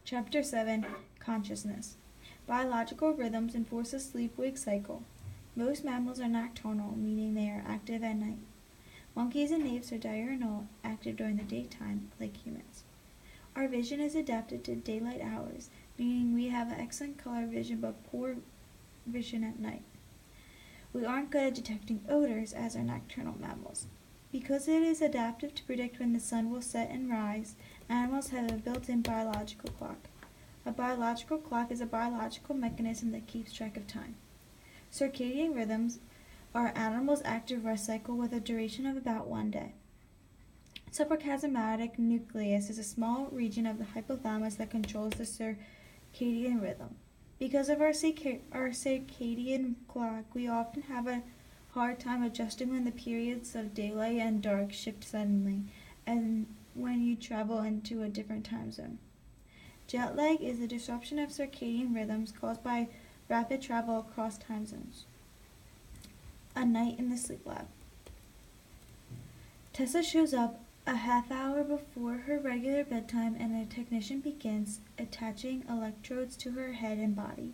Chapter 7, Consciousness. Biological rhythms enforce a sleep-wake cycle. Most mammals are nocturnal, meaning they are active at night. Monkeys and apes are diurnal, active during the daytime, like humans. Our vision is adapted to daylight hours, meaning we have excellent color vision but poor vision at night. We aren't good at detecting odors as are nocturnal mammals. Because it is adaptive to predict when the sun will set and rise, animals have a built-in biological clock. A biological clock is a biological mechanism that keeps track of time. Circadian rhythms are animals' active rest cycle with a duration of about 1 day. Suprachiasmatic nucleus is a small region of the hypothalamus that controls the circadian rhythm. Because of our circadian clock, we often have a hard time adjusting when the periods of daylight and dark shift suddenly, and when you travel into a different time zone. Jet lag is the disruption of circadian rhythms caused by rapid travel across time zones. A night in the sleep lab. Tessa shows up a half hour before her regular bedtime, and a technician begins attaching electrodes to her head and body.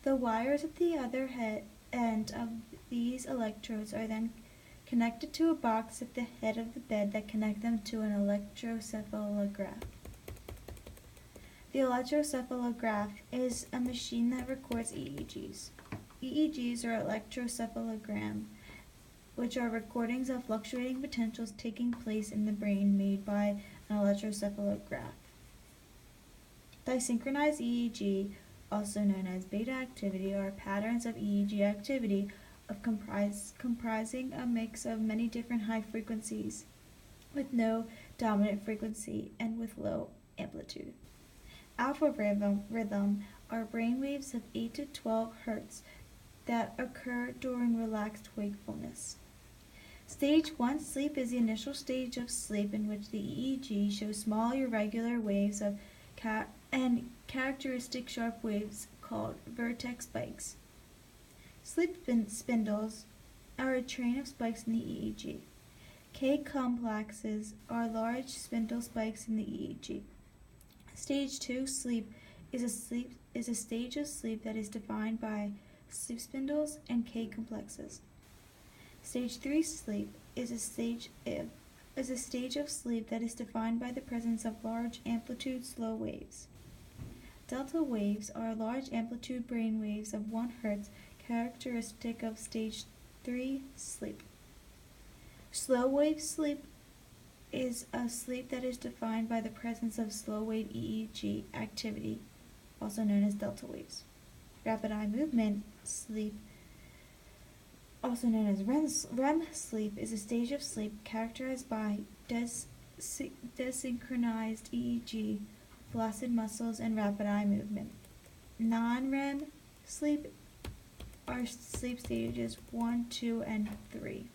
The wires at the other end of these electrodes are then connected to a box at the head of the bed that connect them to an electrocephalograph. The electrocephalograph is a machine that records EEGs. EEGs are electrocephalogram, which are recordings of fluctuating potentials taking place in the brain made by an electrocephalograph. Desynchronized EEG, also known as beta activity, are patterns of EEG activity comprising a mix of many different high frequencies with no dominant frequency and with low amplitude. Alpha rhythm are brainwaves of 8 to 12 Hz that occur during relaxed wakefulness. Stage 1 sleep is the initial stage of sleep in which the EEG shows small irregular waves of and characteristic sharp waves called vertex spikes. Sleep spindles are a train of spikes in the EEG. K-complexes are large spindle spikes in the EEG. Stage 2 sleep is a stage of sleep that is defined by sleep spindles and K-complexes. Stage 3 sleep is a stage of sleep that is defined by the presence of large amplitude slow waves. Delta waves are large amplitude brain waves of 1 Hz characteristic of stage 3 sleep. Slow wave sleep is a sleep that is defined by the presence of slow wave EEG activity, also known as delta waves. Rapid eye movement sleep, also known as REM sleep, is a stage of sleep characterized by desynchronized EEG, flaccid muscles, and rapid eye movement. Non-REM sleep are sleep stages 1, 2, and 3.